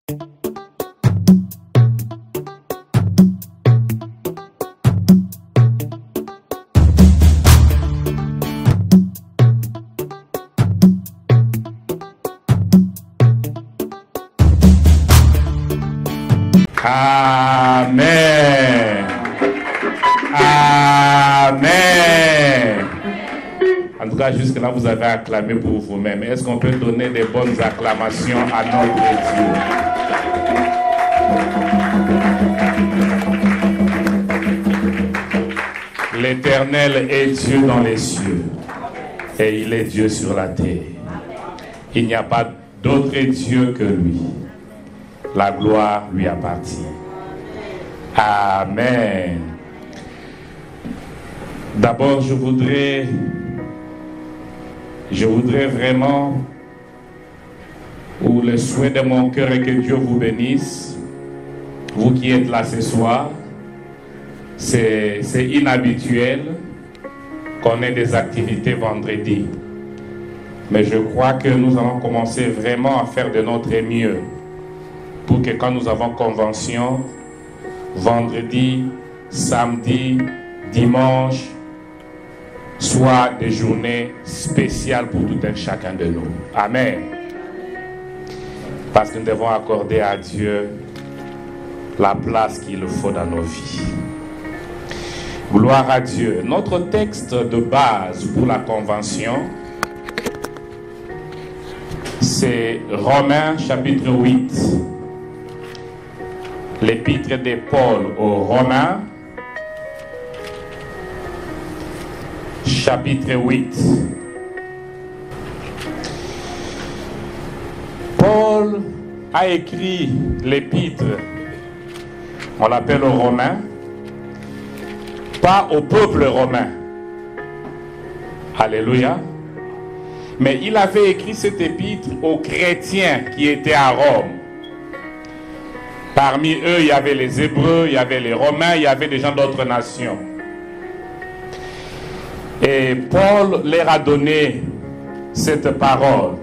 Amen. Amen. En tout cas, jusque-là, vous avez acclamé pour vous-même. Est-ce qu'on peut donner des bonnes acclamations à notre Dieu? L'Éternel est Dieu dans les cieux et il est Dieu sur la terre. Il n'y a pas d'autre Dieu que lui. La gloire lui appartient. Amen. D'abord, je voudrais vraiment, ou le souhait de mon cœur est que Dieu vous bénisse. Vous qui êtes là ce soir, c'est inhabituel qu'on ait des activités vendredi. Mais je crois que nous allons commencer vraiment à faire de notre mieux pour que quand nous avons convention, vendredi, samedi, dimanche, soit des journées spéciales pour tout un chacun de nous. Amen. Parce que nous devons accorder à Dieu la place qu'il faut dans nos vies. Gloire à Dieu. Notre texte de base pour la convention, c'est Romains chapitre 8. L'épître de Paul aux Romains, chapitre 8. Paul a écrit l'épître, on l'appelle aux Romains, pas au peuple romain. Alléluia. Mais il avait écrit cet épître aux chrétiens qui étaient à Rome. Parmi eux, il y avait les Hébreux, il y avait les Romains, il y avait des gens d'autres nations. Et Paul leur a donné cette parole.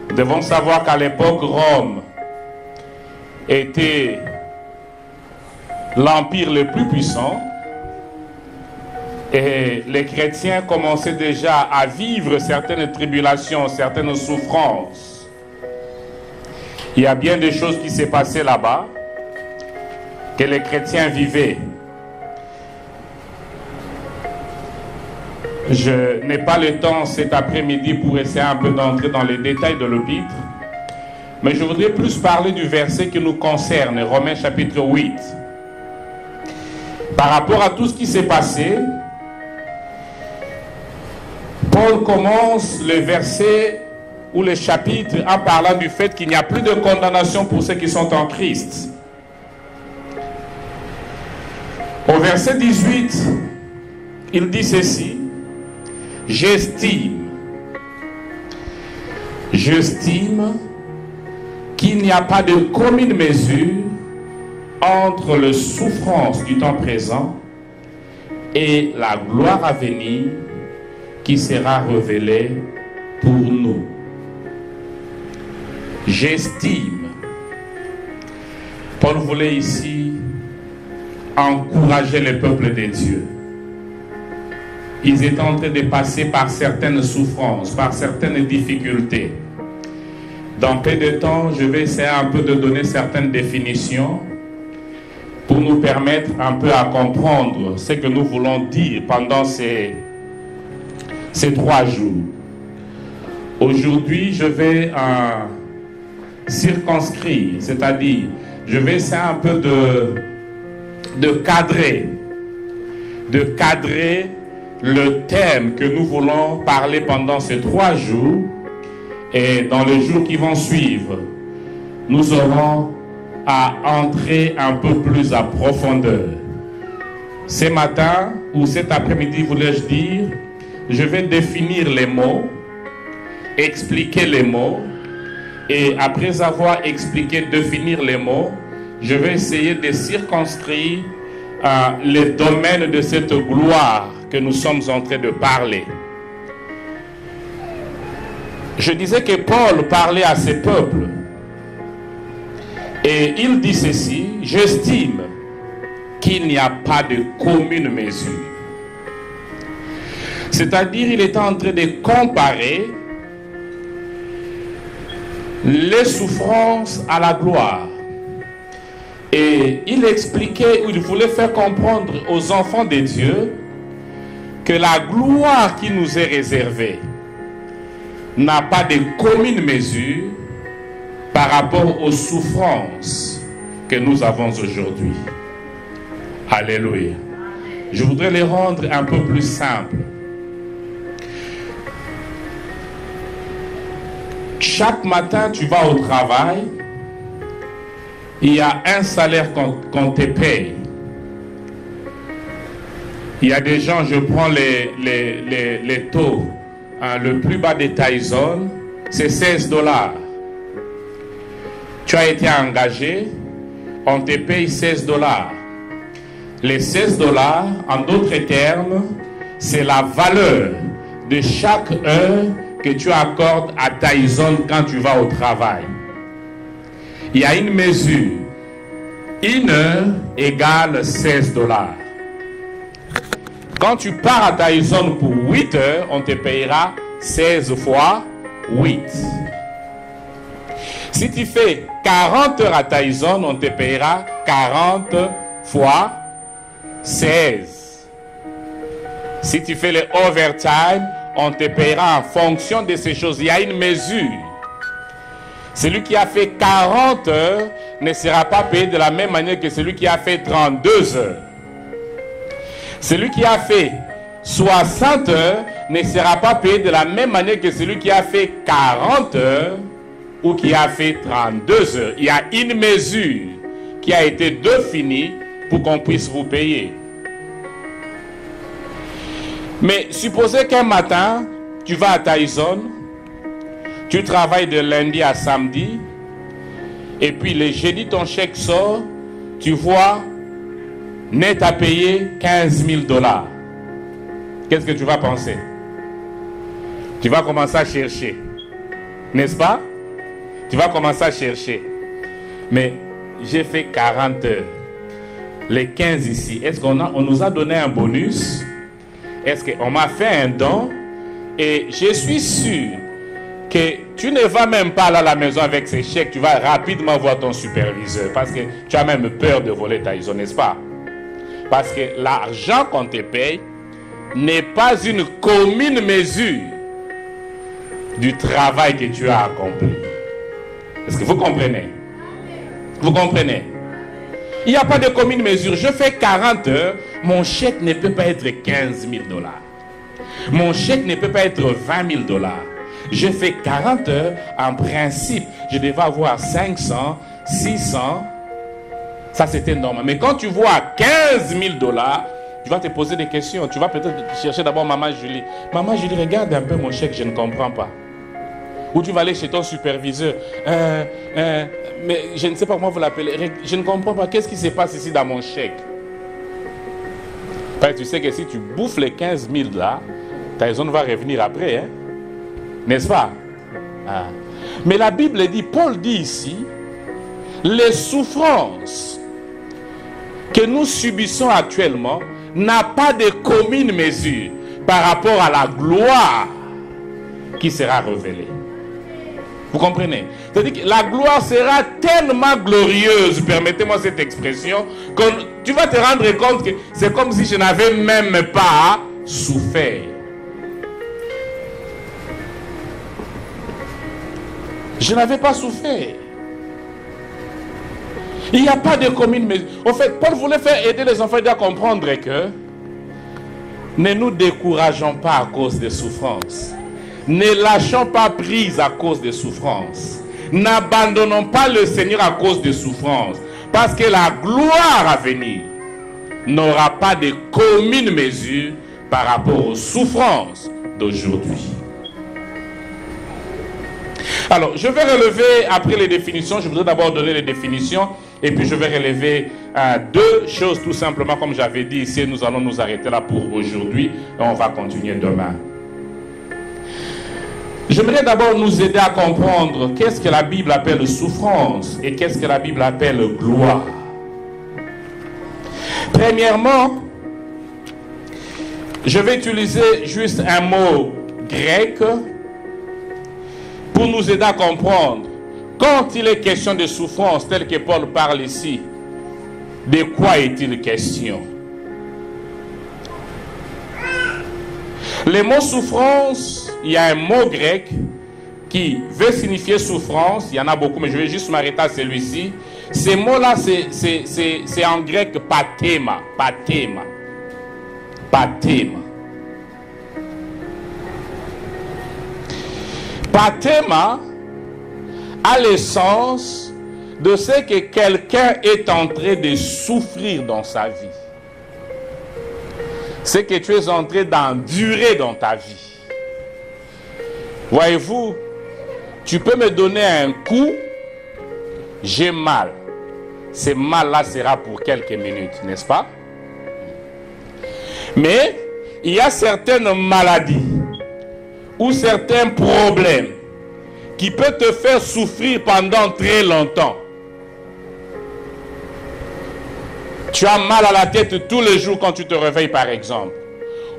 Nous devons savoir qu'à l'époque, Rome était l'empire le plus puissant. Et les chrétiens commençaient déjà à vivre certaines tribulations, certaines souffrances. Il y a bien des choses qui s'est passées là-bas, que les chrétiens vivaient. Je n'ai pas le temps cet après-midi pour essayer un peu d'entrer dans les détails de l'épître, mais je voudrais plus parler du verset qui nous concerne, Romains chapitre 8. Par rapport à tout ce qui s'est passé, Paul commence le verset ou le chapitre en parlant du fait qu'il n'y a plus de condamnation pour ceux qui sont en Christ. Au verset 18, il dit ceci: J'estime qu'il n'y a pas de commune mesure entre les souffrances du temps présent et la gloire à venir qui sera révélée pour nous. J'estime. Paul voulait ici encourager le peuple de Dieu. Ils étaient en train de passer par certaines souffrances, par certaines difficultés. Dans peu de temps, je vais essayer un peu de donner certaines définitions pour nous permettre un peu à comprendre ce que nous voulons dire pendant ces 3 jours. Aujourd'hui, je vais circonscrire, c'est-à-dire, je vais essayer un peu de cadrer le thème que nous voulons parler pendant ces 3 jours, et dans les jours qui vont suivre, nous aurons à entrer un peu plus à profondeur. Ce matin, ou cet après-midi, voulais-je dire, je vais définir les mots, expliquer les mots, et après avoir expliqué, définir les mots, je vais essayer de circonscrire les domaines de cette gloire que nous sommes en train de parler. Je disais que Paul parlait à ses peuples Et il dit ceci, j'estime qu'il n'y a pas de commune mesure. C'est-à-dire, il est en train de comparer les souffrances à la gloire. Et il expliquait, ou il voulait faire comprendre aux enfants de Dieu que la gloire qui nous est réservée n'a pas de commune mesure par rapport aux souffrances que nous avons aujourd'hui. Alléluia. Je voudrais les rendre un peu plus simples. Chaque matin, tu vas au travail, il y a un salaire qu'on te paye. Il y a des gens, je prends les taux, hein, le plus bas des Tyson, c'est 16 $. Tu as été engagé, on te paye 16 $. Les 16 $, en d'autres termes, c'est la valeur de chaque heure que tu accordes à Tyson quand tu vas au travail. Il y a une mesure. Une heure égale 16 $. Quand tu pars à Tyson pour 8 heures, on te payera 16 fois 8. Si tu fais 40 heures à Tyson, on te payera 40 fois 16. Si tu fais le overtime, on te payera en fonction de ces choses. Il y a une mesure. Celui qui a fait 40 heures ne sera pas payé de la même manière que celui qui a fait 32 heures. Celui qui a fait 60 heures ne sera pas payé de la même manière que celui qui a fait 40 heures ou qui a fait 32 heures. Il y a une mesure qui a été définie pour qu'on puisse vous payer. Mais supposez qu'un matin, tu vas à Tyson, tu travailles de lundi à samedi, et puis le jeudi, ton chèque sort, tu vois, net à payer 15 000 $. Qu'est-ce que tu vas penser? Tu vas commencer à chercher, n'est-ce pas? Tu vas commencer à chercher. Mais j'ai fait 40 heures. Les 15 ici, est-ce qu'on nous a donné un bonus? Est-ce qu'on m'a fait un don? Et je suis sûr que tu ne vas même pas aller à la maison avec ces chèques. Tu vas rapidement voir ton superviseur parce que tu as même peur de voler Tyson, n'est-ce pas? Parce que l'argent qu'on te paye n'est pas une commune mesure du travail que tu as accompli. Est-ce que vous comprenez? Vous comprenez? Il n'y a pas de commune mesure. Je fais 40 heures, mon chèque ne peut pas être 15 000 $. Mon chèque ne peut pas être 20 000 $. Je fais 40 heures, en principe, je devais avoir 500, 600. Ça, c'était normal. Mais quand tu vois 15 000 $, tu vas te poser des questions. Tu vas peut-être chercher d'abord Maman Julie. Maman Julie, regarde un peu mon chèque, je ne comprends pas. Ou tu vas aller chez ton superviseur. Mais je ne sais pas comment vous l'appelez. Je ne comprends pas. Qu'est-ce qui se passe ici dans mon chèque? Parce que tu sais que si tu bouffes les 15 000 $, Tyson va revenir après. Hein? N'est-ce pas? Ah. Mais la Bible dit, Paul dit ici, les souffrances que nous subissons actuellement n'a pas de commune mesure par rapport à la gloire qui sera révélée. Vous comprenez? C'est-à-dire que la gloire sera tellement glorieuse, permettez-moi cette expression, que tu vas te rendre compte que c'est comme si je n'avais même pas souffert. Je n'avais pas souffert. Il n'y a pas de commune mesure. En fait, Paul voulait faire aider les enfants à comprendre que ne nous décourageons pas à cause des souffrances. Ne lâchons pas prise à cause des souffrances. N'abandonnons pas le Seigneur à cause des souffrances. Parce que la gloire à venir n'aura pas de commune mesure par rapport aux souffrances d'aujourd'hui. Alors, je vais relever après les définitions. Je voudrais d'abord donner les définitions. Et puis je vais relever deux choses tout simplement. Comme j'avais dit ici, nous allons nous arrêter là pour aujourd'hui. Et on va continuer demain. J'aimerais d'abord nous aider à comprendre qu'est-ce que la Bible appelle souffrance et qu'est-ce que la Bible appelle gloire. Premièrement, je vais utiliser juste un mot grec pour nous aider à comprendre. Quand il est question de souffrance, tel que Paul parle ici, de quoi est-il question? Le mot souffrance, il y a un mot grec qui veut signifier souffrance. Il y en a beaucoup, mais je vais juste m'arrêter à celui-ci. Ce mot-là, c'est en grec pathéma. Pathéma. Pathéma. Pathéma a le sens de ce que quelqu'un est en train de souffrir dans sa vie. Ce que tu es en train d'endurer dans ta vie. Voyez-vous, tu peux me donner un coup, j'ai mal. Ce mal-là sera pour quelques minutes, n'est-ce pas? Mais il y a certaines maladies ou certains problèmes qui peuvent te faire souffrir pendant très longtemps. Tu as mal à la tête tous les jours quand tu te réveilles, par exemple.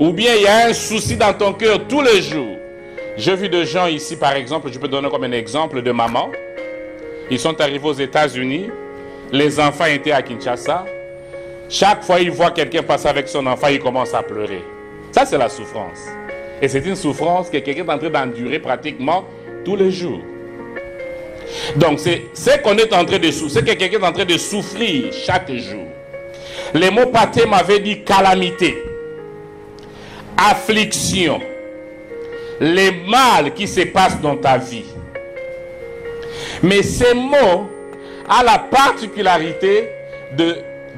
Ou bien il y a un souci dans ton cœur tous les jours. J'ai vu des gens ici, par exemple, je peux donner comme un exemple de maman. Ils sont arrivés aux États-Unis. Les enfants étaient à Kinshasa. Chaque fois qu'ils voient quelqu'un passer avec son enfant, ils commencent à pleurer. Ça, c'est la souffrance. Et c'est une souffrance que quelqu'un est en train d'endurer pratiquement tous les jours. Donc, c'est ce qu'on est en train de souffrir. C'est que quelqu'un est en train de souffrir chaque jour. Les mots pathé m'avaient dit calamité, affliction, les mal qui se passent dans ta vie. Mais ces mots ont la particularité de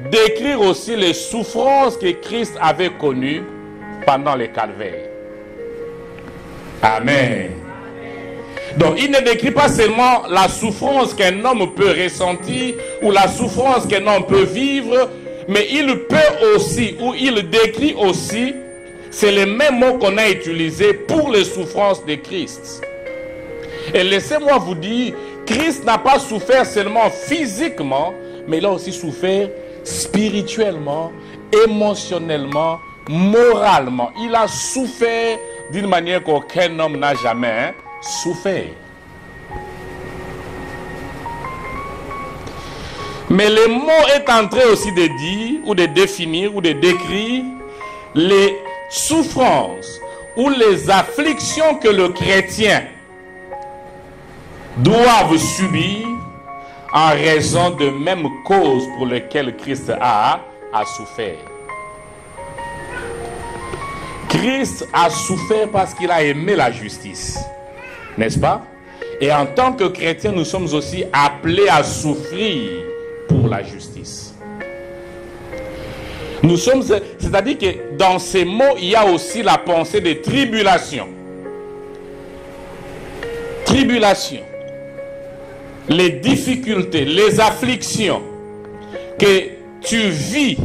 décrire aussi les souffrances que Christ avait connues pendant le calvaire. Amen. Donc, il ne décrit pas seulement la souffrance qu'un homme peut ressentir ou la souffrance qu'un homme peut vivre, mais il peut aussi, ou il décrit aussi, c'est le même mot qu'on a utilisé pour les souffrances de Christ. Et laissez-moi vous dire, Christ n'a pas souffert seulement physiquement, mais il a aussi souffert spirituellement, émotionnellement, moralement. Il a souffert d'une manière qu'aucun homme n'a jamais souffert. Mais le mot est en train aussi de dire, ou de définir, ou de décrire les souffrances ou les afflictions que le chrétien doit subir en raison de même cause pour lesquelles Christ a souffert. Christ a souffert parce qu'il a aimé la justice, n'est-ce pas? Et en tant que chrétien, nous sommes aussi appelés à souffrir pour la justice. Nous sommes, c'est-à-dire que dans ces mots, il y a aussi la pensée de tribulation. Tribulation. Les difficultés, les afflictions que tu vis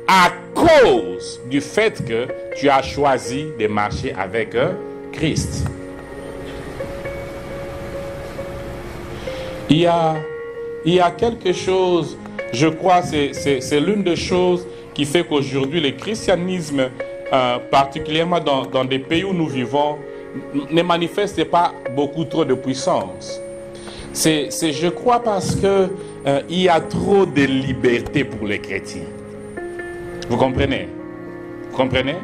à cause du fait que tu as choisi de marcher avec Christ. Il y a quelque chose, je crois, c'est l'une des choses qui fait qu'aujourd'hui le christianisme, particulièrement dans des pays où nous vivons, ne manifeste pas beaucoup trop de puissance. C'est je crois, parce que il y a trop de liberté pour les chrétiens. Vous comprenez? Vous comprenez?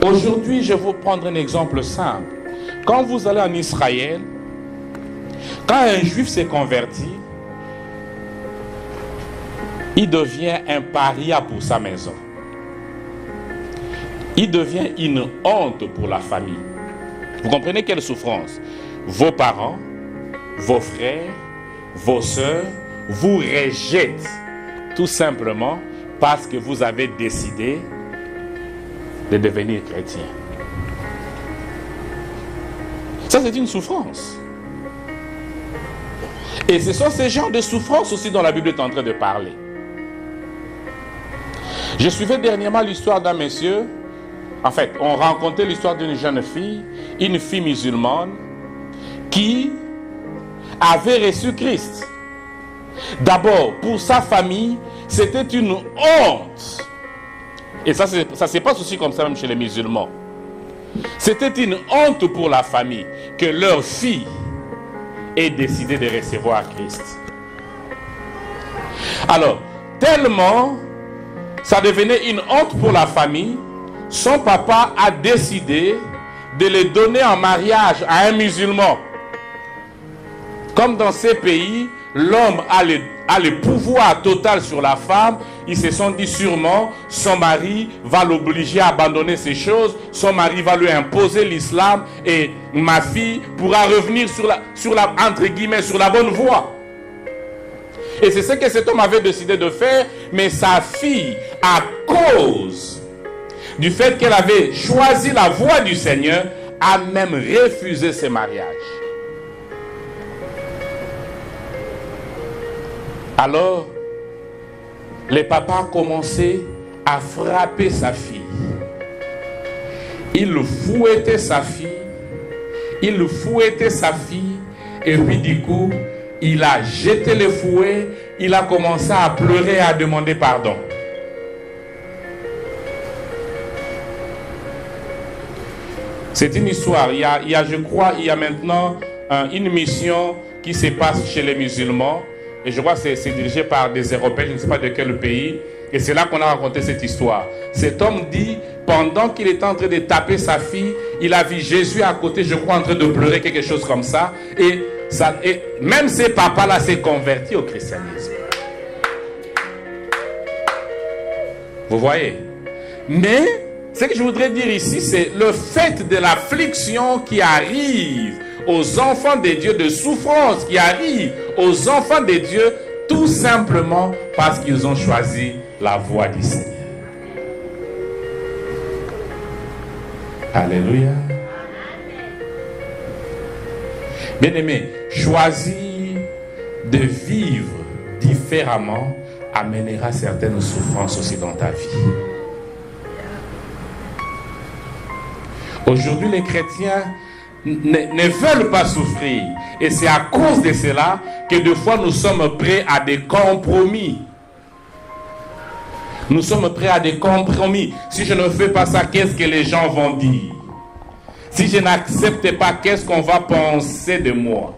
Aujourd'hui, je vais vous prendre un exemple simple. Quand vous allez en Israël, quand un juif s'est converti, il devient un paria pour sa maison. Il devient une honte pour la famille. Vous comprenez quelle souffrance? Vos parents, vos frères, vos sœurs vous rejettent tout simplement parce que vous avez décidé de devenir chrétien. Ça, c'est une souffrance. Et ce sont ces genres de souffrances aussi dont la Bible est en train de parler. Je suivais dernièrement l'histoire d'un monsieur En fait, on racontait l'histoire d'une jeune fille, une fille musulmane, qui avait reçu Christ. D'abord, pour sa famille, c'était une honte. Et ça se passe aussi comme ça même chez les musulmans. C'était une honte pour la famille que leur fille ait décidé de recevoir Christ. Alors, tellement ça devenait une honte pour la famille, son papa a décidé de le donner en mariage à un musulman. Comme dans ces pays, l'homme a le pouvoir total sur la femme, ils se sont dit sûrement, son mari va l'obliger à abandonner ces choses, son mari va lui imposer l'islam et ma fille pourra revenir sur la bonne voie. Et c'est ce que cet homme avait décidé de faire, mais sa fille, à cause du fait qu'elle avait choisi la voie du Seigneur, a même refusé ce mariage. Alors, le papa a commencé à frapper sa fille. Il fouettait sa fille. Et puis du coup, il a jeté le fouet. Il a commencé à pleurer et à demander pardon. C'est une histoire. Je crois, il y a maintenant une mission qui se passe chez les musulmans. Et je crois que c'est dirigé par des Européens, je ne sais pas de quel pays. Et c'est là qu'on a raconté cette histoire. Cet homme dit, pendant qu'il était en train de taper sa fille, il a vu Jésus à côté, je crois, en train de pleurer, quelque chose comme ça. Et même ces papas-là s'est converti au christianisme. Vous voyez? Mais, ce que je voudrais dire ici, c'est le fait de l'affliction qui arrive aux enfants de Dieu, de souffrance qui arrive aux enfants de Dieu, tout simplement parce qu'ils ont choisi la voie du Seigneur. Alléluia. Bien-aimé, choisir de vivre différemment amènera certaines souffrances aussi dans ta vie. Aujourd'hui, les chrétiens ne veulent pas souffrir. Et c'est à cause de cela que des fois nous sommes prêts à des compromis. Nous sommes prêts à des compromis. Si je ne fais pas ça, qu'est-ce que les gens vont dire? Si je n'accepte pas, qu'est-ce qu'on va penser de moi?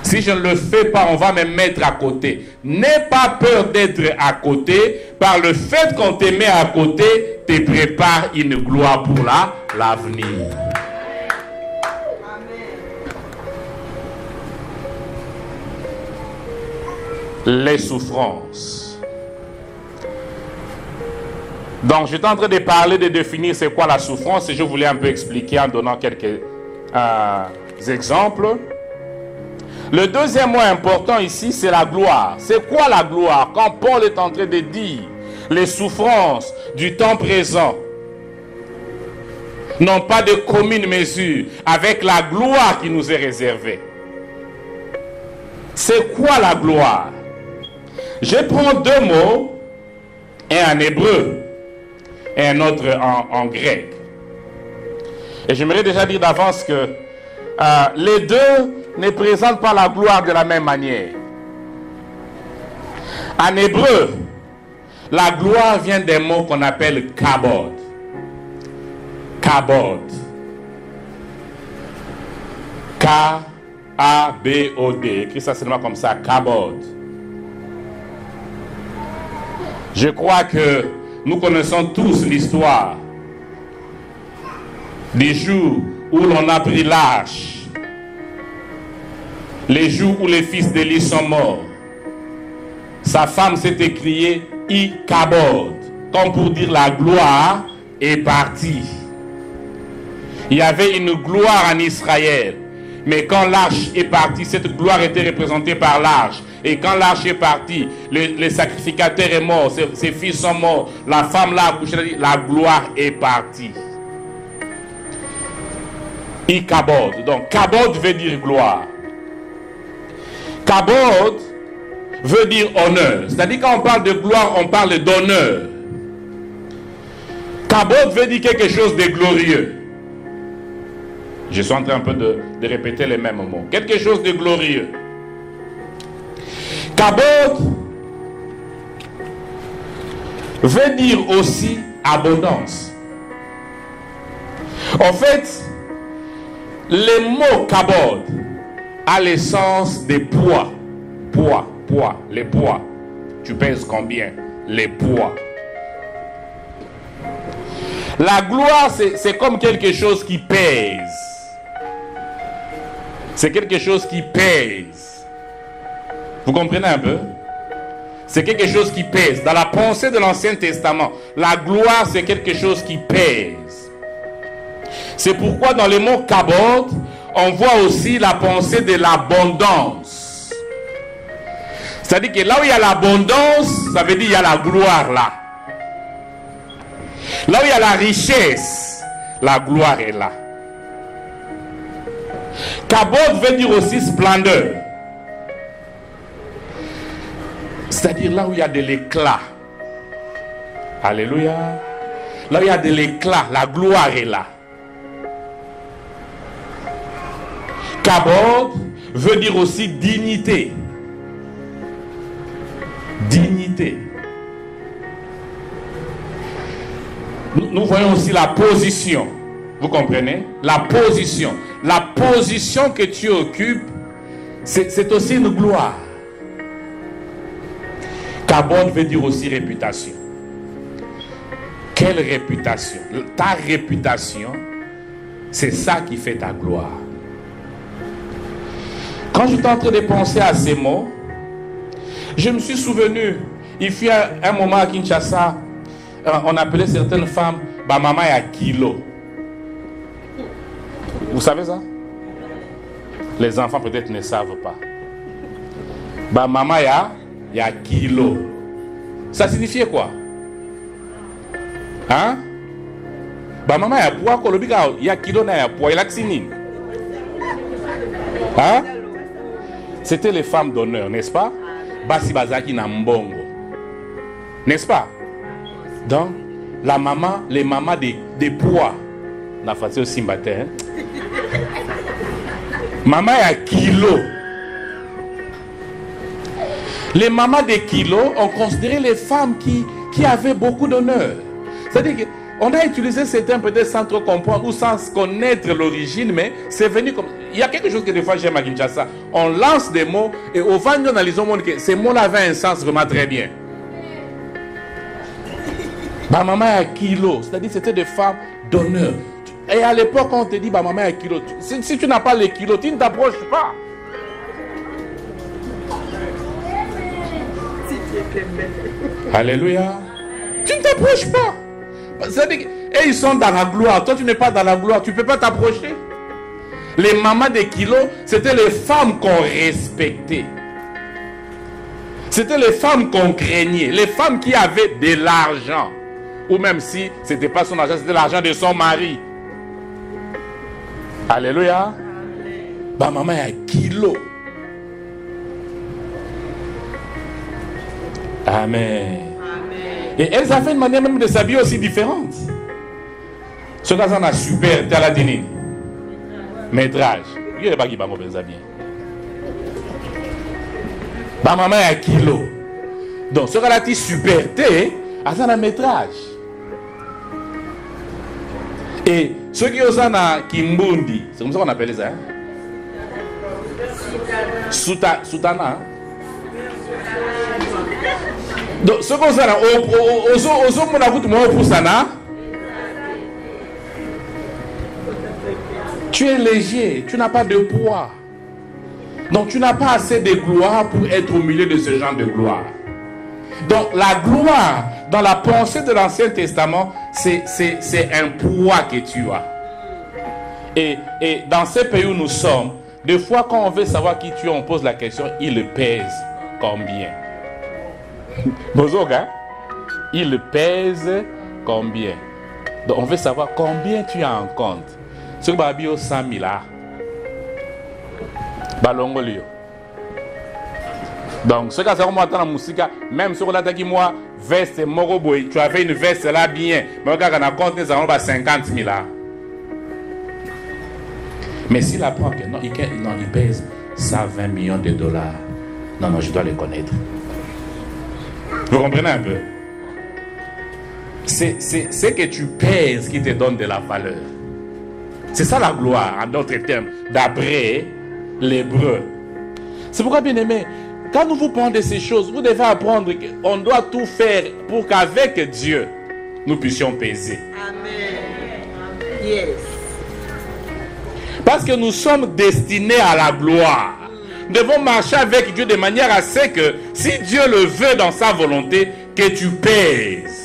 Si je ne le fais pas, on va me mettre à côté. N'aie pas peur d'être à côté. Par le fait qu'on te met à côté, te prépare une gloire pour l'avenir. Les souffrances. Donc, j'étais en train de parler, de définir c'est quoi la souffrance, et je voulais un peu expliquer en donnant quelques exemples. Le deuxième mot important ici, c'est la gloire. C'est quoi la gloire? Quand Paul est en train de dire les souffrances du temps présent n'ont pas de commune mesure avec la gloire qui nous est réservée. C'est quoi la gloire? Je prends deux mots, un en hébreu et un autre en grec. Et j'aimerais déjà dire d'avance que les deux ne présentent pas la gloire de la même manière. En hébreu, la gloire vient des mots qu'on appelle kabod. Kabod. K-A-B-O-D. Écrit ça seulement comme ça, kabod. Je crois que nous connaissons tous l'histoire des jours où l'on a pris l'arche. Les jours où les fils d'Élie sont morts. Sa femme s'est écriée Ikabod, comme pour dire la gloire est partie. Il y avait une gloire en Israël. Mais quand l'arche est partie, cette gloire était représentée par l'arche. Et quand l'arche est partie, le sacrificateur est mort, ses fils sont morts, la femme l'a accouché, la gloire est partie. Ikabod. Donc, kabod veut dire gloire. Kabod veut dire honneur. C'est-à-dire quand on parle de gloire, on parle d'honneur. Kabod veut dire quelque chose de glorieux. Je suis en train un peu de répéter les mêmes mots. Quelque chose de glorieux. Kabod veut dire aussi abondance. En fait, le mot kabod a l'essence de poids. Poids, les poids. Tu pèses combien? Les poids. La gloire, c'est comme quelque chose qui pèse. C'est quelque chose qui pèse. Vous comprenez un peu? C'est quelque chose qui pèse. Dans la pensée de l'Ancien Testament, la gloire, c'est quelque chose qui pèse. C'est pourquoi dans le mot kabod, on voit aussi la pensée de l'abondance. C'est-à-dire que là où il y a l'abondance, ça veut dire qu'il y a la gloire là. Là où il y a la richesse, la gloire est là. Kabod veut dire aussi splendeur. C'est-à-dire là où il y a de l'éclat. Alléluia. Là où il y a de l'éclat, la gloire est là. Kabod veut dire aussi dignité. Dignité. Nous voyons aussi la position. Vous comprenez? La position. La position que tu occupes, c'est aussi une gloire. Kabod veut dire aussi réputation. Quelle réputation? Ta réputation, c'est ça qui fait ta gloire. Quand j'étais en train de penser à ces mots, je me suis souvenu, il fut un moment à Kinshasa, on appelait certaines femmes bah maman ya kilo. Vous savez ça? Les enfants peut-être ne savent pas. Bah maman ya kilo. Ça signifiait quoi? Hein? Bah maman ya poids kolobika ya kilo na ya poids il a xini. Hein? C'était les femmes d'honneur, n'est-ce pas? Basi bazaki na mbongo. N'est-ce pas? Donc, la maman, les mamans de poids. Na fait aussi matin. Maman a kilo. Les mamans de kilo ont considéré les femmes qui avaient beaucoup d'honneur. C'est-à-dire qu'on a utilisé ces termes peut-être sans trop comprendre ou sans connaître l'origine, mais c'est venu comme... Il y a quelque chose que des fois j'aime à Kinshasa. On lance des mots et au fond, nous analysons que ces mots-là avaient un sens vraiment très bien. Ma maman a kilo, c'est-à-dire c'était des femmes d'honneur. Et à l'époque, on te dit, ma maman a kilo. Si tu n'as pas les kilos, tu ne t'approches pas. Alléluia. Tu ne t'approches pas. C'est-à-dire, et ils sont dans la gloire. Toi, tu n'es pas dans la gloire. Tu ne peux pas t'approcher. Les mamans des kilos, c'était les femmes qu'on respectait. C'était les femmes qu'on craignait. Les femmes qui avaient de l'argent. Ou même si ce n'était pas son argent, c'était l'argent de son mari. Alléluia. Bah, maman a kilo. Amen. Et elles avaient une manière même de s'habiller aussi différente. Ce cas on a super taladini. Métrage. Il n'y a pas qui va me habiller. Bah maman a kilo. Donc ce cas-là est super té, à ça un métrage. Et ceux qui ont ça na Kimbundi, c'est comme ça qu'on appelle ça. Soutana. Hein? Donc ce qu'on ça là, aux mon agout moi pour ça na. Tu es léger, tu n'as pas de poids. Donc tu n'as pas assez de gloire pour être au milieu de ce genre de gloire. Donc la gloire, dans la pensée de l'Ancien Testament, c'est un poids que tu as. Et dans ces pays où nous sommes, des fois quand on veut savoir qui tu es, on pose la question, il pèse combien? Bonjour, hein? Il pèse combien? Donc on veut savoir combien tu as en compte. Ce que babi au 100 000 là. Balongolio. Donc ce que ça remonte dans la musique, même sur la qui moi veste Moroboy, tu avais une veste là bien. Mais regarde, on a compté, nous avons 50 000 là. Mais s'il apprend que non, il pèse 120 millions de dollars. Non, je dois le connaître. Vous comprenez un peu? C'est que tu pèses qui te donne de la valeur. C'est ça la gloire, en d'autres termes, d'après l'hébreu. C'est pourquoi, bien aimé, quand nous vous parlons de ces choses, vous devez apprendre qu'on doit tout faire pour qu'avec Dieu, nous puissions peser. Amen. Yes. Parce que nous sommes destinés à la gloire. Nous devons marcher avec Dieu de manière à ce que, si Dieu le veut dans sa volonté, que tu pèses.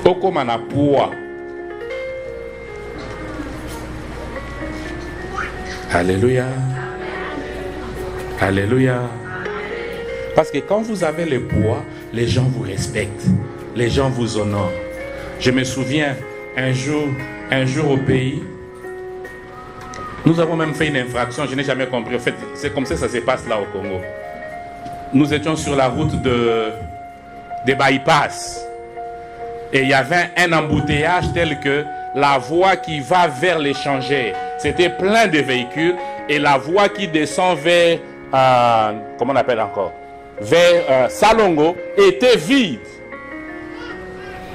Okomana poids. Alléluia. Alléluia. Parce que quand vous avez le poids, les gens vous respectent. Les gens vous honorent. Je me souviens, un jour au pays, nous avons même fait une infraction, je n'ai jamais compris. En fait, c'est comme ça que ça se passe là au Congo. Nous étions sur la route de bypass. Et il y avait un embouteillage tel que la voie qui va vers l'échangeur, c'était plein de véhicules. Et la voie qui descend vers, comment on appelle encore, vers Salongo, était vide.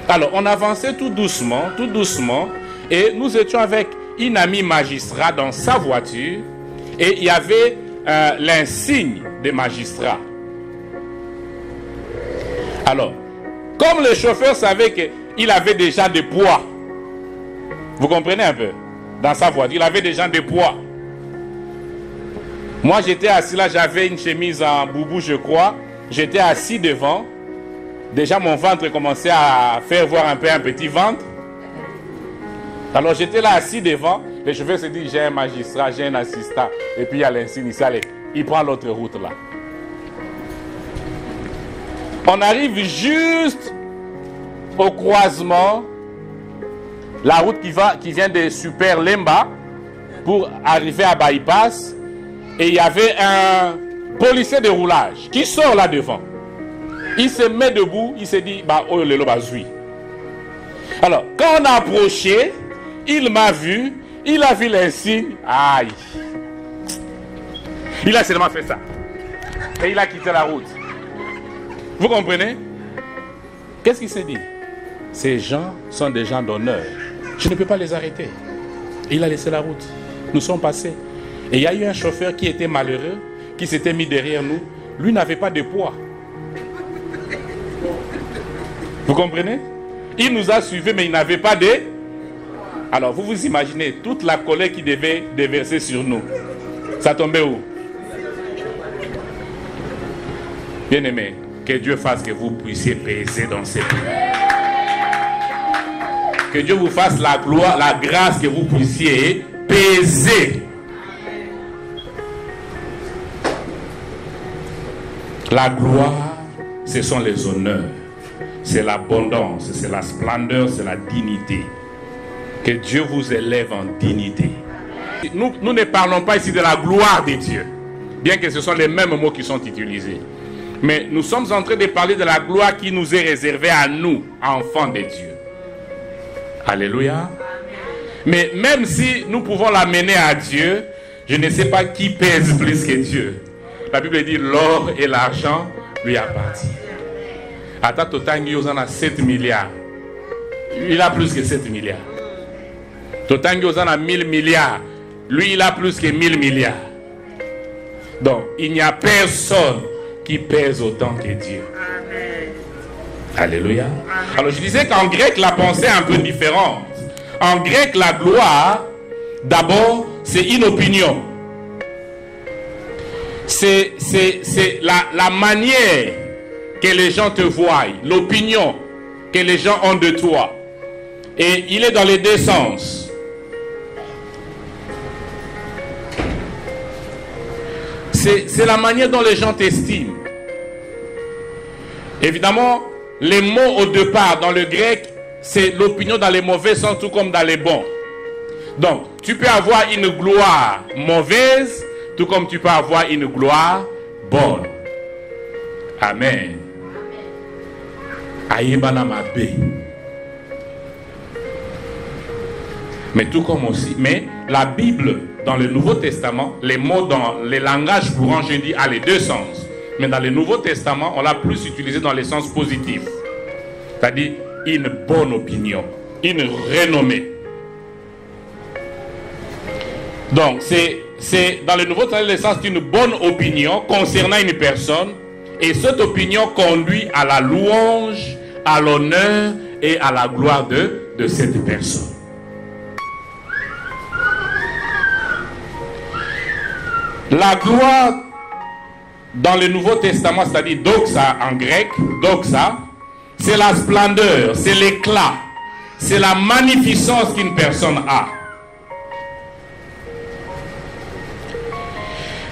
Alors, on avançait tout doucement. Et nous étions avec une amie magistrat dans sa voiture. Et il y avait l'insigne des magistrats. Alors, comme le chauffeur savait qu'il avait déjà des poids, vous comprenez un peu, dans sa voiture, il avait déjà des poids. Moi, j'étais assis là, j'avais une chemise en boubou, je crois. J'étais assis devant. Déjà, mon ventre commençait à faire voir un peu un petit ventre. Alors, j'étais là assis devant. Le chauffeur se dit, j'ai un magistrat, j'ai un assistant. Et puis, il y a l'insigne ici, allez, il prend l'autre route là. On arrive juste au croisement, la route qui vient de Super Lemba pour arriver à Bypass. Et il y avait un policier de roulage qui sort là devant. Il se met debout, il se dit, bah, oh, le loba zui. Alors, quand on a approché, il m'a vu, il a vu l'insigne, aïe. Il a seulement fait ça. Et il a quitté la route. Vous comprenez? Qu'est-ce qu'il s'est dit? Ces gens sont des gens d'honneur. Je ne peux pas les arrêter. Il a laissé la route. Nous sommes passés. Et il y a eu un chauffeur qui était malheureux, qui s'était mis derrière nous. Lui n'avait pas de poids. Vous comprenez? Il nous a suivis, mais il n'avait pas de... Alors, vous vous imaginez toute la colère qui devait déverser sur nous. Ça tombait où? Bien-aimés, que Dieu fasse que vous puissiez peser dans ces pays. Que Dieu vous fasse la gloire, la grâce que vous puissiez peser. La gloire, ce sont les honneurs. C'est l'abondance, c'est la splendeur, c'est la dignité. Que Dieu vous élève en dignité. Nous ne parlons pas ici de la gloire de Dieu, bien que ce sont les mêmes mots qui sont utilisés. Mais nous sommes en train de parler de la gloire qui nous est réservée à nous, enfants de Dieu. Alléluia. Mais même si nous pouvons l'amener à Dieu, je ne sais pas qui pèse plus que Dieu. La Bible dit l'or et l'argent lui appartiennent. Ata Totangi Ozana 7 milliards. Il a plus que 7 milliards. Totangi Ozana 1000 milliards. Lui, il a plus que 1000 milliards. Donc, il n'y a personne qui pèse autant que Dieu. Amen. Alléluia. Amen. Alors, je disais qu'en grec, la pensée est un peu différente. En grec, la gloire, d'abord, c'est une opinion. C'est la manière que les gens te voient, l'opinion que les gens ont de toi. Et il est dans les deux sens. C'est la manière dont les gens t'estiment. Évidemment, les mots au départ dans le grec, c'est l'opinion dans les mauvais sens tout comme dans les bons. Donc, tu peux avoir une gloire mauvaise, tout comme tu peux avoir une gloire bonne. Amen. Ayebana mabe. Mais tout comme aussi, mais la Bible, dans le Nouveau Testament, les mots dans les langages courants, je dis, a les deux sens. Mais dans le Nouveau Testament, on l'a plus utilisé dans les sens positifs. C'est-à-dire une bonne opinion, une renommée. Donc, c'est dans le Nouveau Testament le sens d'une bonne opinion concernant une personne. Et cette opinion conduit à la louange, à l'honneur et à la gloire de cette personne. La gloire dans le Nouveau Testament, c'est-à-dire doxa en grec, doxa, c'est la splendeur, c'est l'éclat, c'est la magnificence qu'une personne a.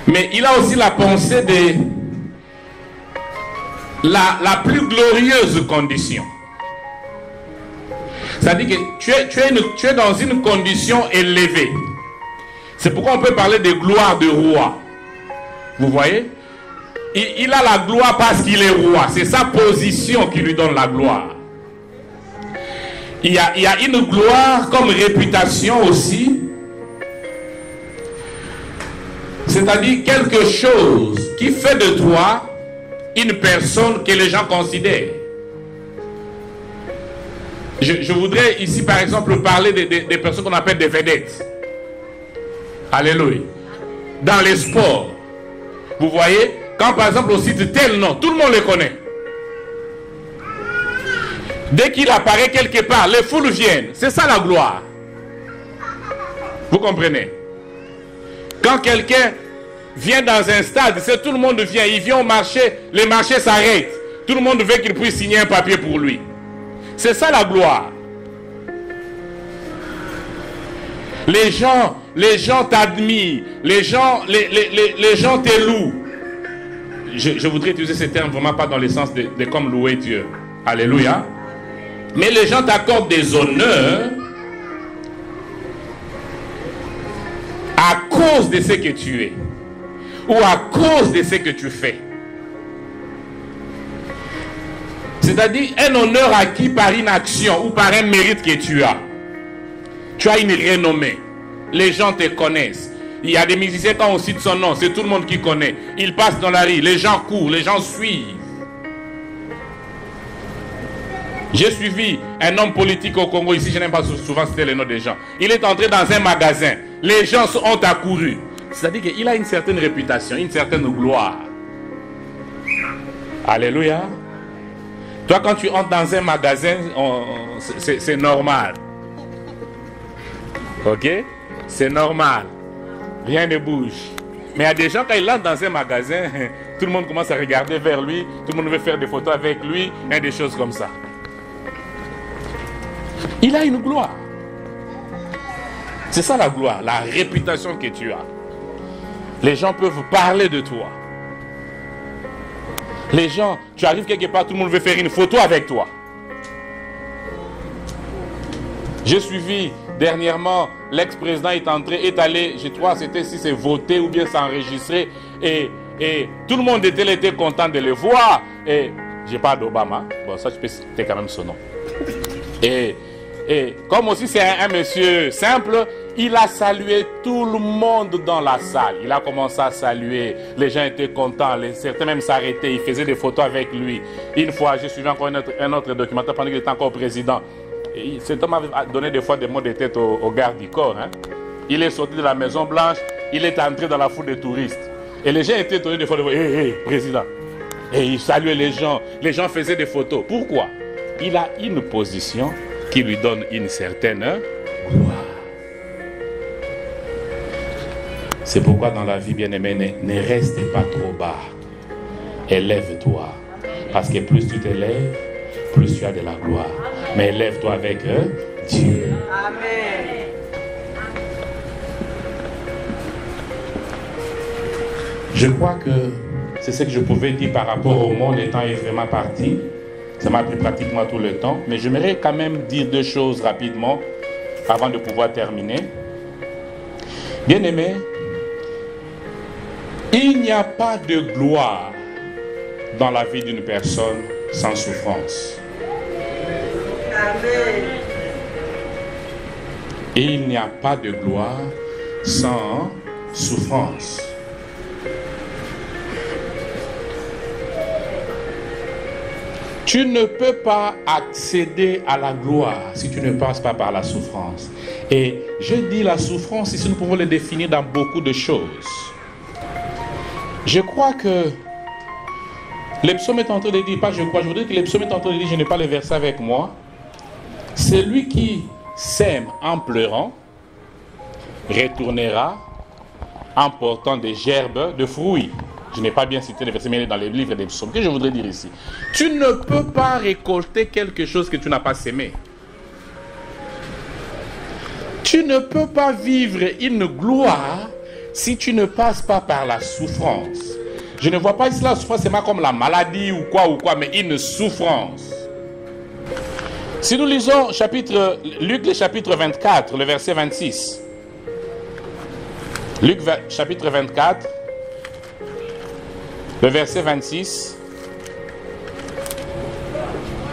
Mais il a aussi la pensée de la plus glorieuse condition. C'est-à-dire que tu es dans une condition élevée. C'est pourquoi on peut parler de gloire de roi. Vous voyez? Il a la gloire parce qu'il est roi. C'est sa position qui lui donne la gloire. Il y a une gloire comme réputation aussi. C'est-à-dire quelque chose qui fait de toi une personne que les gens considèrent. Je voudrais ici par exemple parler des personnes qu'on appelle des vedettes. Alléluia. Dans les sports, vous voyez, quand par exemple on cite tel nom, tout le monde le connaît. Dès qu'il apparaît quelque part, les foules viennent. C'est ça la gloire. Vous comprenez? Quand quelqu'un vient dans un stade, c'est tout le monde vient, il vient au marché, les marchés s'arrêtent. Tout le monde veut qu'il puisse signer un papier pour lui. C'est ça la gloire. Les gens t'admirent, les gens te louent. Je voudrais utiliser ce terme vraiment pas dans le sens de comme louer Dieu. Alléluia. Mais les gens t'accordent des honneurs à cause de ce que tu es ou à cause de ce que tu fais. C'est-à-dire un honneur acquis par une action ou par un mérite que tu as. Tu as une renommée. Les gens te connaissent. Il y a des musiciens, quand on cite son nom, c'est tout le monde qui connaît. Il passe dans la rue, les gens courent, les gens suivent. J'ai suivi un homme politique au Congo, ici je n'aime pas souvent citer les noms des gens. Il est entré dans un magasin, les gens ont accouru. C'est-à-dire qu'il a une certaine réputation, une certaine gloire. Alléluia. Toi quand tu entres dans un magasin, c'est normal. Ok? C'est normal. Rien ne bouge. Mais il y a des gens, quand ils entrent dans un magasin, tout le monde commence à regarder vers lui, tout le monde veut faire des photos avec lui, et des choses comme ça. Il a une gloire. C'est ça la gloire, la réputation que tu as. Les gens peuvent parler de toi. Les gens, tu arrives quelque part, tout le monde veut faire une photo avec toi. J'ai suivi dernièrement, l'ex-président est allé, je crois c'était si c'est voté ou bien s'enregistrer, et tout le monde était content de le voir. Et je parle d'Obama, bon ça je peux citer quand même son nom. Et comme aussi c'est un monsieur simple, il a salué tout le monde dans la salle. Il a commencé à saluer, les gens étaient contents, certains même s'arrêtaient, ils faisaient des photos avec lui. Une fois, j'ai suivi encore un autre documentaire pendant qu'il était encore président. Et cet homme a donné des fois des mots de tête au garde du corps. Hein. Il est sorti de la Maison Blanche, il est entré dans la foule des touristes. Et les gens étaient étonnés des fois de voir, hé, président. Et il saluait les gens faisaient des photos. Pourquoi? Il a une position qui lui donne une certaine gloire. C'est pourquoi dans la vie, bien-aimé, ne reste pas trop bas. Élève-toi. Parce que plus tu t'élèves, plus tu as de la gloire. Mais élève-toi avec Dieu. Amen. Je crois que c'est ce que je pouvais dire par rapport au monde. Le temps est vraiment parti. Ça m'a pris pratiquement tout le temps. Mais j'aimerais quand même dire deux choses rapidement avant de pouvoir terminer. Bien-aimé, il n'y a pas de gloire dans la vie d'une personne sans souffrance. Amen. Et il n'y a pas de gloire sans souffrance. Tu ne peux pas accéder à la gloire si tu ne passes pas par la souffrance. Et je dis la souffrance, ici nous pouvons le définir dans beaucoup de choses. Je crois que les psaumes est en train de dire, pas je crois, je voudrais que les psaumes est en train de dire, je n'ai pas le verset avec moi. Celui qui sème en pleurant retournera en portant des gerbes de fruits. Je n'ai pas bien cité les versets, mais dans les livres des psaumes. Qu'est-ce que je voudrais dire ici? Tu ne peux pas récolter quelque chose que tu n'as pas sémé. Tu ne peux pas vivre une gloire si tu ne passes pas par la souffrance. Je ne vois pas ici la souffrance, c'est pas comme la maladie ou quoi, mais une souffrance. Si nous lisons Luc, le chapitre 24, le verset 26. Luc, chapitre 24, le verset 26.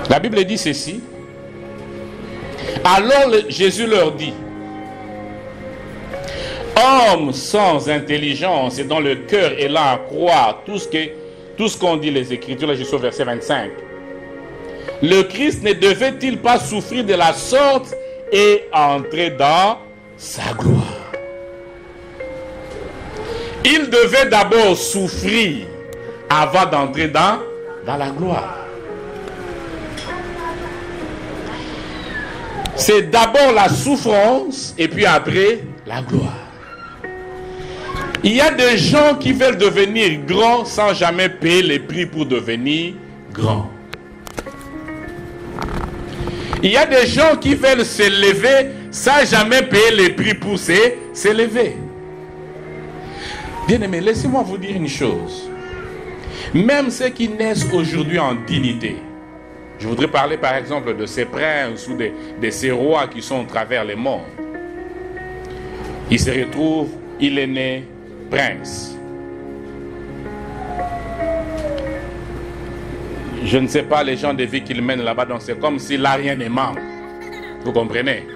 La Bible dit ceci. Alors Jésus leur dit, hommes sans intelligence et dont le cœur est là à croire tout ce qu'on dit les Écritures, là je suis au verset 25. Le Christ ne devait-il pas souffrir de la sorte et entrer dans sa gloire? Il devait d'abord souffrir avant d'entrer dans la gloire. C'est d'abord la souffrance et puis après la gloire. Il y a des gens qui veulent devenir grands sans jamais payer les prix pour devenir grands. Il y a des gens qui veulent s'élever sans jamais payer les prix pour s'élever. Bien-aimés, laissez-moi vous dire une chose. Même ceux qui naissent aujourd'hui en dignité, je voudrais parler par exemple de ces princes ou de ces rois qui sont à travers le monde. Il se retrouve, il est né prince. Je ne sais pas les gens de vie qu'il mène là-bas, donc c'est comme s'il n'a rien ne manque. Vous comprenez?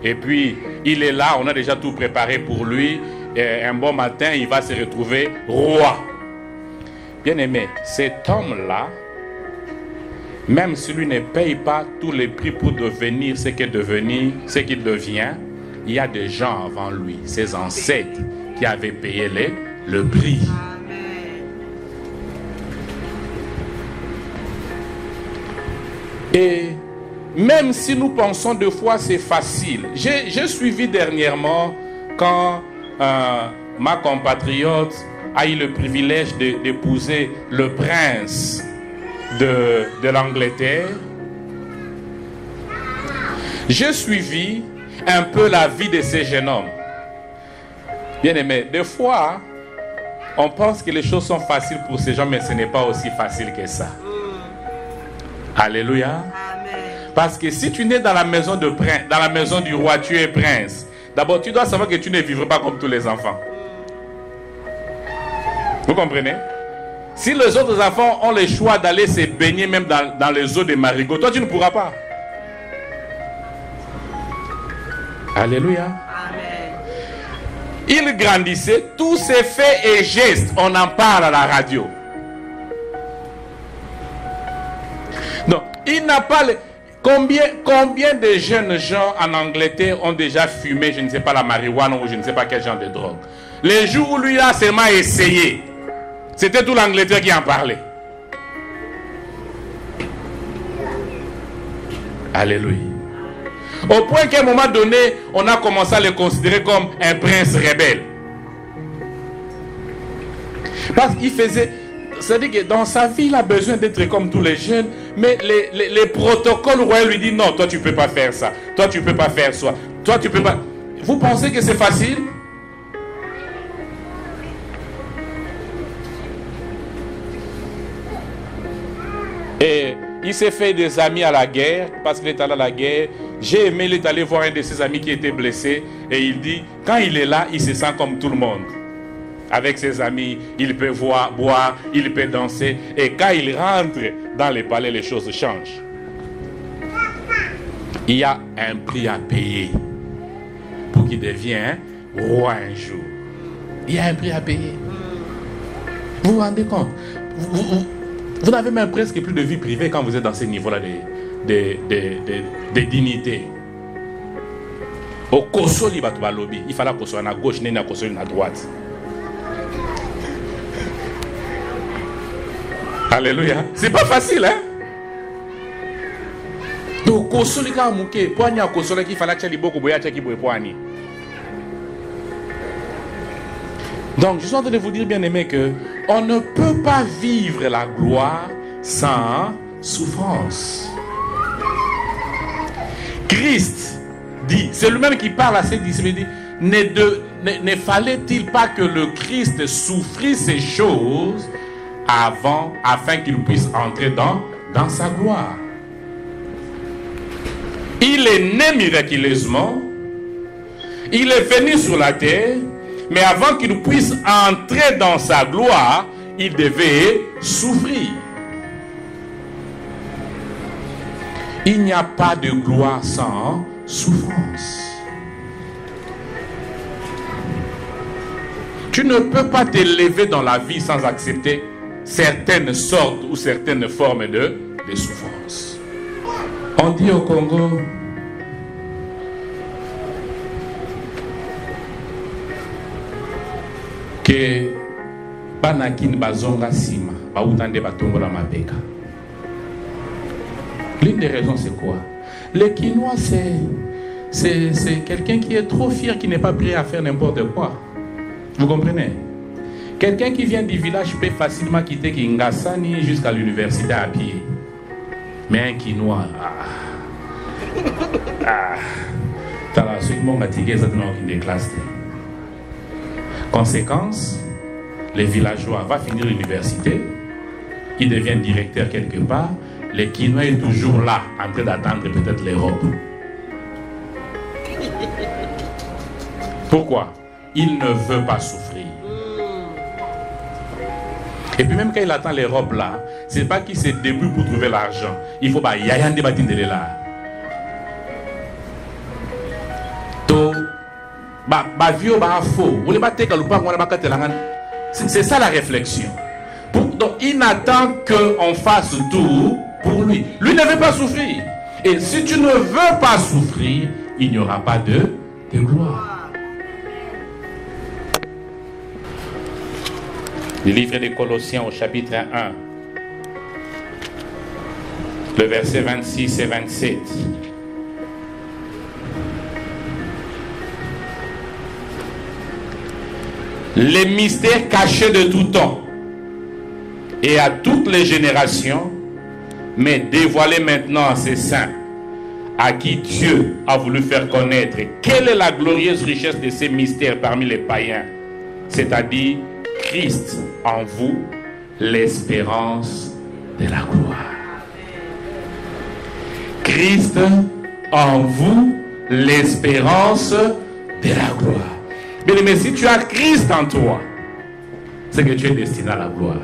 Et puis, il est là, on a déjà tout préparé pour lui. Et un bon matin, il va se retrouver roi. Bien aimé, cet homme-là, même si lui ne paye pas tous les prix pour devenir ce qu'il devient, il y a des gens avant lui, ses ancêtres, qui avaient payé le prix. Et même si nous pensons deux fois c'est facile, j'ai suivi dernièrement quand ma compatriote a eu le privilège d'épouser le prince de l'Angleterre. J'ai suivi un peu la vie de ces jeunes hommes. Bien aimé, des fois, on pense que les choses sont faciles pour ces gens, mais ce n'est pas aussi facile que ça. Alléluia. Amen. Parce que si tu nais dans la maison de prince, dans la maison du roi, tu es prince. D'abord, tu dois savoir que tu ne vivras pas comme tous les enfants. Vous comprenez? Si les autres enfants ont le choix d'aller se baigner même dans les eaux des marigots, toi tu ne pourras pas. Alléluia. Amen. Il grandissait, tous ses faits et gestes, on en parle à la radio. Donc, il n'a pas... Combien de jeunes gens en Angleterre ont déjà fumé, je ne sais pas, la marijuana ou je ne sais pas quel genre de drogue. Les jours où lui a seulement essayé, c'était tout l'Angleterre qui en parlait. Alléluia. Au point qu'à un moment donné, on a commencé à le considérer comme un prince rebelle. Parce qu'il faisait... C'est-à-dire que dans sa vie, il a besoin d'être comme tous les jeunes, mais les protocoles royaux lui disent non, toi tu ne peux pas faire ça, toi tu ne peux pas faire ça, toi tu ne peux pas... Vous pensez que c'est facile? Et il s'est fait des amis à la guerre, parce qu'il est allé à la guerre. J'ai aimé, il est allé voir un de ses amis qui était blessé, et il dit, quand il est là, il se sent comme tout le monde. Avec ses amis, il peut boire, il peut danser. Et quand il rentre dans les palais, les choses changent. Il y a un prix à payer pour qu'il devienne roi un jour. Il y a un prix à payer. Vous vous rendez compte? Vous n'avez même presque plus de vie privée quand vous êtes dans ce niveau-là de dignité. Au Kosoli Batoualobi, il fallait qu'on soit à gauche, n'est pas à droite. Alléluia. C'est pas facile, hein? Donc, Kosoli Kamouke, Poigna Kosoli qui fallait que Boko Boya Tchaki Boypoani. Donc, je suis en train de vous dire, bien aimé, que on ne peut pas vivre la gloire sans souffrance. Christ dit, c'est lui-même qui parle à ses disciples, il dit, ne fallait-il pas que le Christ souffrisse ces choses afin qu'il puisse entrer dans sa gloire? Il est né miraculeusement, il est venu sur la terre, mais avant qu'il puisse entrer dans sa gloire, il devait souffrir. Il n'y a pas de gloire sans souffrance. Tu ne peux pas t'élever dans la vie sans accepter certaines sortes ou certaines formes de souffrance. On dit au Congo, que Banakin Bazonga Sima, Baoutande Batongola Mabeka. L'une des raisons, c'est quoi? Le Quinois, c'est quelqu'un qui est trop fier, qui n'est pas prêt à faire n'importe quoi. Vous comprenez? Quelqu'un qui vient du village peut facilement quitter Kingasani jusqu'à l'université à pied. Mais un Quinois, t'as la suite, mon fatigué, ça te des classes. Conséquence, les villageois vont finir l'université, ils deviennent directeurs quelque part, les Quinois est toujours là, en train d'attendre peut-être l'Europe. Pourquoi? Il ne veut pas souffrir. Et puis même quand il attend l'Europe là, c'est pas qu'il se débrouille pour trouver l'argent. Il faut pas y aller débattre de là. C'est ça la réflexion. Donc il n'attend qu'on fasse tout pour lui. Lui ne veut pas souffrir. Et si tu ne veux pas souffrir, il n'y aura pas de gloire. Le livre des Colossiens au chapitre 1, le verset 26 et 27. Les mystères cachés de tout temps et à toutes les générations, mais dévoilés maintenant à ses saints, à qui Dieu a voulu faire connaître quelle est la glorieuse richesse de ces mystères parmi les païens, c'est-à-dire Christ en vous, l'espérance de la gloire. Christ en vous, l'espérance de la gloire. Mais si tu as Christ en toi, c'est que tu es destiné à la gloire.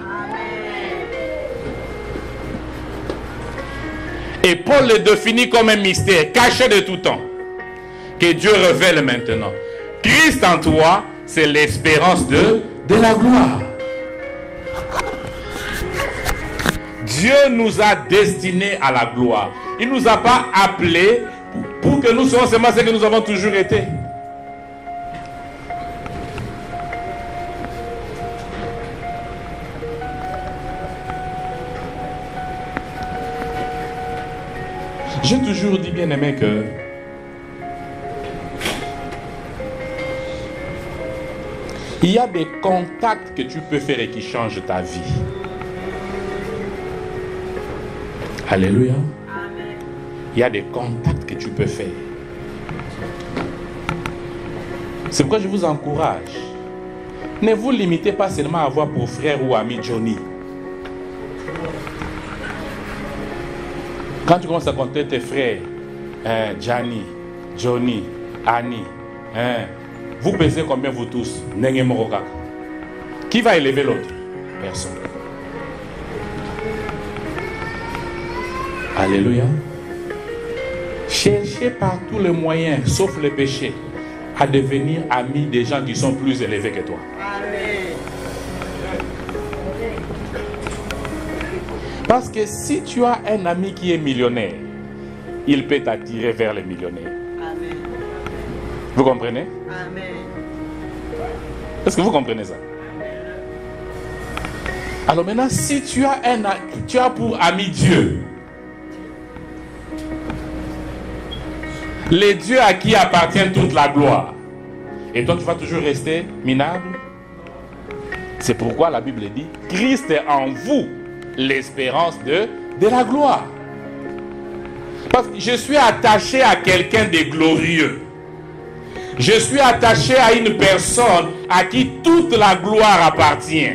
Et Paul le définit comme un mystère caché de tout temps, que Dieu révèle maintenant. Christ en toi, c'est l'espérance de la gloire. Dieu nous a destinés à la gloire. Il ne nous a pas appelés pour que nous soyons seulement ce que nous avons toujours été. J'ai toujours dit, bien aimé, que il y a des contacts que tu peux faire et qui changent ta vie. Alléluia. Amen. Il y a des contacts que tu peux faire. C'est pourquoi je vous encourage. Ne vous limitez pas seulement à avoir pour frère ou ami Johnny. Quand tu commences à compter tes frères, Johnny, Johnny, Annie, vous pesez combien vous tous? Qui va élever l'autre? Personne. Alléluia. Cherchez par tous les moyens, sauf le péché, à devenir ami des gens qui sont plus élevés que toi. Amen. Parce que si tu as un ami qui est millionnaire, il peut t'attirer vers les millionnaires. Amen. Vous comprenez? Amen. Est-ce que vous comprenez ça? Alors maintenant, si tu as pour ami Dieu, les dieux à qui appartient toute la gloire, et toi tu vas toujours rester minable. C'est pourquoi la Bible dit, Christ est en vous, l'espérance de la gloire. Parce que je suis attaché à quelqu'un de glorieux. Je suis attaché à une personne à qui toute la gloire appartient.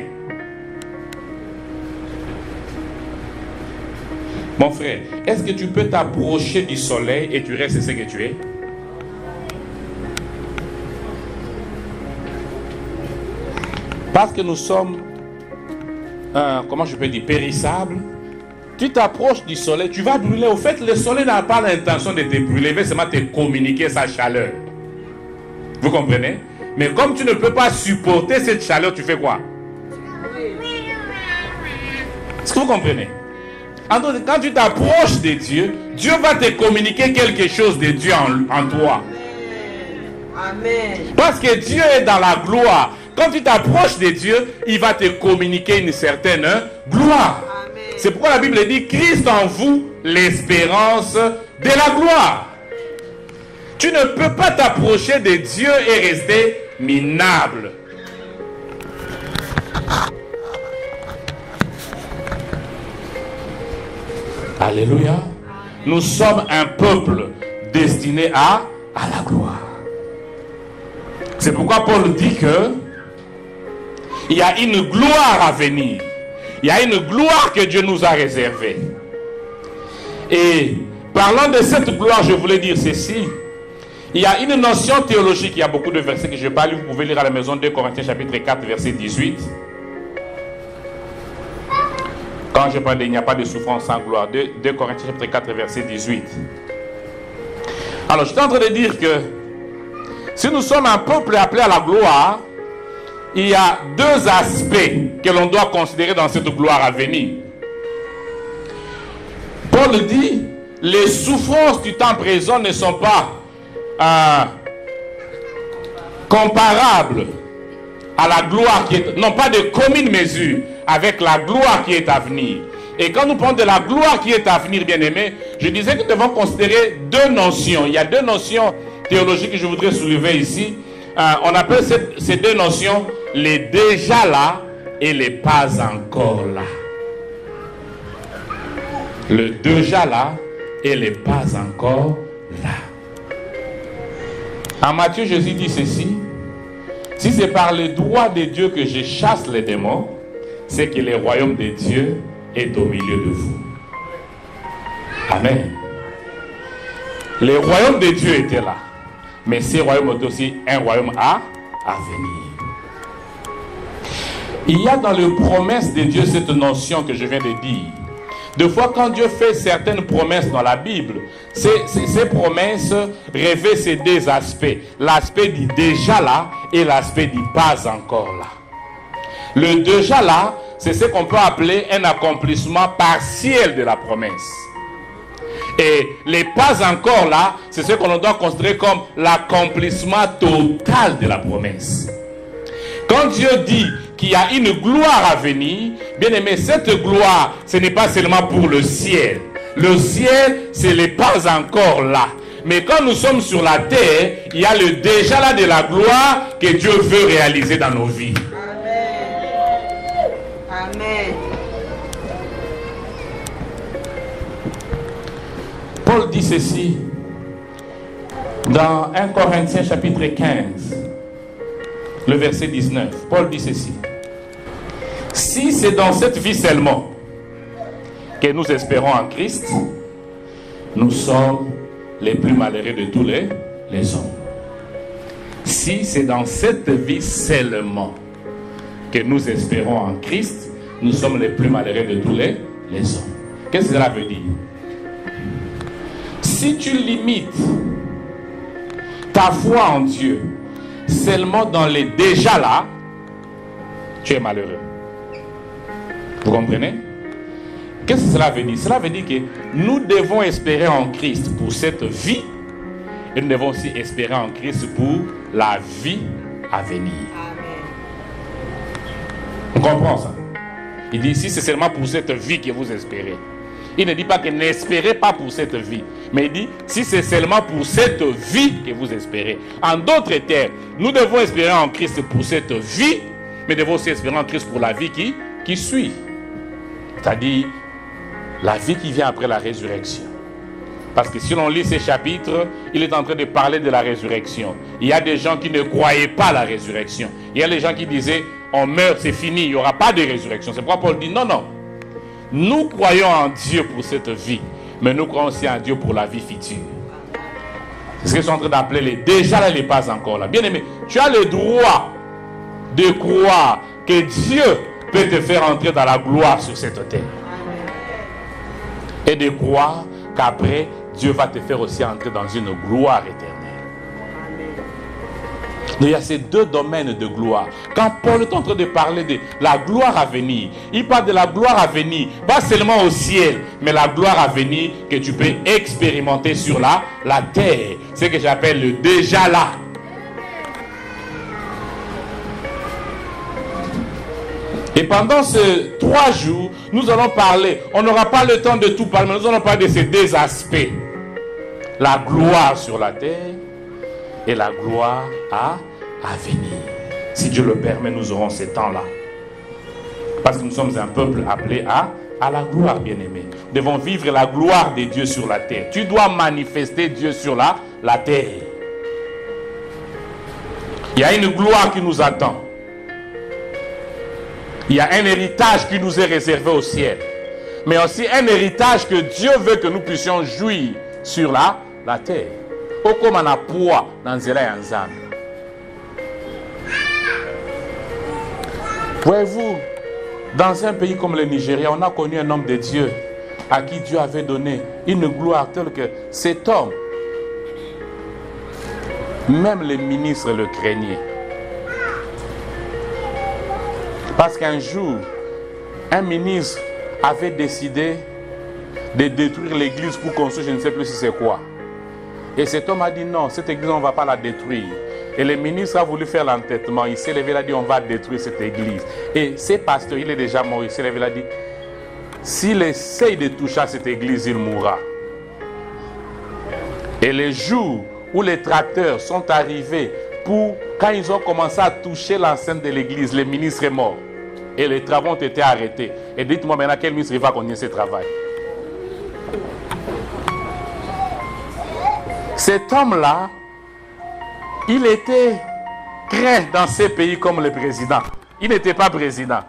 Mon frère, est-ce que tu peux t'approcher du soleil et tu restes ce que tu es? Parce que nous sommes, comment je peux dire, périssables. Tu t'approches du soleil, tu vas brûler. Au fait, le soleil n'a pas l'intention de te brûler, mais seulement te communiquer sa chaleur. Vous comprenez? Mais comme tu ne peux pas supporter cette chaleur, tu fais quoi? Est-ce que vous comprenez? Quand tu t'approches de Dieu, Dieu va te communiquer quelque chose de Dieu en toi. Amen. Parce que Dieu est dans la gloire. Quand tu t'approches de Dieu, il va te communiquer une certaine gloire. Amen. C'est pourquoi la Bible dit, Christ en vous, l'espérance de la gloire. Tu ne peux pas t'approcher de Dieu et rester minable. Alléluia. Nous sommes un peuple destiné à la gloire. C'est pourquoi Paul dit que il y a une gloire à venir. Il y a une gloire que Dieu nous a réservée. Et parlant de cette gloire, je voulais dire ceci. Il y a une notion théologique, il y a beaucoup de versets que je n'ai pas lu, vous pouvez lire à la maison 2 Corinthiens chapitre 4 verset 18. Quand je parle il n'y a pas de souffrance sans gloire, 2 Corinthiens chapitre 4 verset 18. Alors je suis en train de dire que si nous sommes un peuple appelé à la gloire, il y a deux aspects que l'on doit considérer dans cette gloire à venir. Paul dit, les souffrances du temps présent ne sont pas comparables à la gloire qui est, non pas de commune mesure avec la gloire qui est à venir. Et quand nous parlons de la gloire qui est à venir, bien aimé, je disais que nous devons considérer deux notions. Il y a deux notions théologiques que je voudrais soulever ici. On appelle ces deux notions les déjà là et les pas encore là. Le déjà là et les pas encore là. En Matthieu, Jésus dit ceci: si c'est par le droit de Dieu que je chasse les démons, c'est que le royaume de Dieu est au milieu de vous. Amen. Le royaume de Dieu était là, mais ce royaume est aussi un royaume à venir. Il y a dans les promesses de Dieu cette notion que je viens de dire. Des fois, quand Dieu fait certaines promesses dans la Bible, ces promesses révèlent ces deux aspects. L'aspect du déjà là et l'aspect du pas encore là. Le déjà là, c'est ce qu'on peut appeler un accomplissement partiel de la promesse. Et les pas encore là, c'est ce qu'on doit considérer comme l'accomplissement total de la promesse. Quand Dieu dit qu'il y a une gloire à venir, bien aimé, cette gloire, ce n'est pas seulement pour le ciel. Le ciel, c'est les pas encore là. Mais quand nous sommes sur la terre, il y a le déjà là de la gloire que Dieu veut réaliser dans nos vies. Amen. Amen. Paul dit ceci dans 1 Corinthiens chapitre 15, le verset 19. Paul dit ceci: si c'est dans cette vie seulement que nous espérons en Christ, nous sommes les plus malheureux de tous les hommes. Si c'est dans cette vie seulement que nous espérons en Christ, nous sommes les plus malheureux de tous les hommes. Qu'est-ce que cela veut dire? Si tu limites ta foi en Dieu seulement dans les déjà là, tu es malheureux. Vous comprenez? Qu'est-ce que cela veut dire? Cela veut dire que nous devons espérer en Christ pour cette vie et nous devons aussi espérer en Christ pour la vie à venir. On comprend ça? Il dit si c'est seulement pour cette vie que vous espérez. Il ne dit pas que n'espérez pas pour cette vie, mais il dit si c'est seulement pour cette vie que vous espérez. En d'autres termes, nous devons espérer en Christ pour cette vie, mais devons aussi espérer en Christ pour la vie qui suit. C'est-à-dire la vie qui vient après la résurrection. Parce que si l'on lit ces chapitres, il est en train de parler de la résurrection. Il y a des gens qui ne croyaient pas à la résurrection. Il y a des gens qui disaient, on meurt, c'est fini, il n'y aura pas de résurrection. C'est pourquoi Paul dit, non, non. Nous croyons en Dieu pour cette vie, mais nous croyons aussi en Dieu pour la vie future. C'est ce qu'ils sont en train d'appeler les déjà là, les pas encore là. Bien aimé, tu as le droit de croire que Dieu peut te faire entrer dans la gloire sur cette terre. Et de croire qu'après, Dieu va te faire aussi entrer dans une gloire éternelle. Donc, il y a ces deux domaines de gloire. Quand Paul est en train de parler de la gloire à venir, il parle de la gloire à venir, pas seulement au ciel, mais la gloire à venir que tu peux expérimenter sur la terre. C'est ce que j'appelle le déjà là. Et pendant ces 3 jours, nous allons parler, on n'aura pas le temps de tout parler, mais nous allons parler de ces deux aspects. La gloire sur la terre et la gloire à venir. Si Dieu le permet, nous aurons ces temps-là. Parce que nous sommes un peuple appelé à la gloire, bien-aimé. Nous devons vivre la gloire de Dieu sur la terre. Tu dois manifester Dieu sur la terre. Il y a une gloire qui nous attend. Il y a un héritage qui nous est réservé au ciel. Mais aussi un héritage que Dieu veut que nous puissions jouir sur la terre. Okomana poa nanzela ya nzambe. Voyez-vous, dans un pays comme le Nigeria, on a connu un homme de Dieu à qui Dieu avait donné une gloire telle que cet homme, même les ministres le craignaient. Parce qu'un jour, un ministre avait décidé de détruire l'église pour construire, je ne sais plus si c'est quoi. Et cet homme a dit non, cette église, on ne va pas la détruire. Et le ministre a voulu faire l'entêtement. Il s'est levé, il a dit on va détruire cette église. Et ce pasteur, il est déjà mort, il s'est levé, il a dit s'il essaye de toucher à cette église, il mourra. Et les jours où les tracteurs sont arrivés quand ils ont commencé à toucher l'enceinte de l'église, le ministre est mort. Et les travaux ont été arrêtés. Et dites-moi maintenant quel ministre va continuer ce travail. Cet homme-là, il était craint dans ces pays comme le président. Il n'était pas président.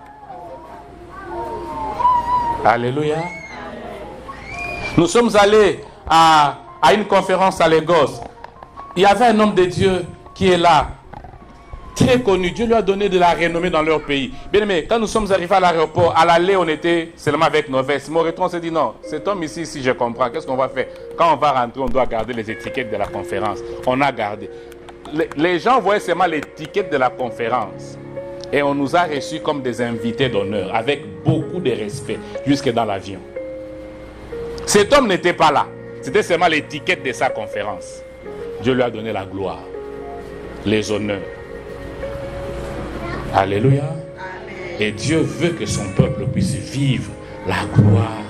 Alléluia. Nous sommes allés à une conférence à Lagos. Il y avait un homme de Dieu qui est là, très connu. Dieu lui a donné de la renommée dans leur pays. Bien aimé, quand nous sommes arrivés à l'aéroport, à l'aller, on était seulement avec nos vestes. Mais au retour, on s'est dit non, cet homme ici, si je comprends, qu'est-ce qu'on va faire? Quand on va rentrer, on doit garder les étiquettes de la conférence. On a gardé. Les gens voyaient seulement l'étiquette de la conférence. Et on nous a reçus comme des invités d'honneur, avec beaucoup de respect, jusque dans l'avion. Cet homme n'était pas là. C'était seulement l'étiquette de sa conférence. Dieu lui a donné la gloire, les honneurs. Alléluia. Amen. Et Dieu veut que son peuple puisse vivre la gloire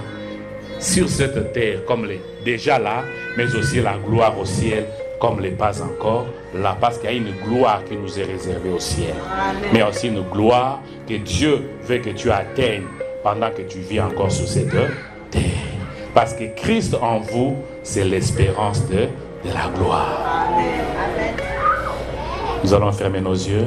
sur cette terre comme les déjà là, mais aussi la gloire au ciel comme les pas encore là, parce qu'il y a une gloire qui nous est réservée au ciel. Amen. Mais aussi une gloire que Dieu veut que tu atteignes pendant que tu vis encore sur cette terre. Parce que Christ en vous, c'est l'espérance de la gloire. Amen. Amen. Nous allons fermer nos yeux.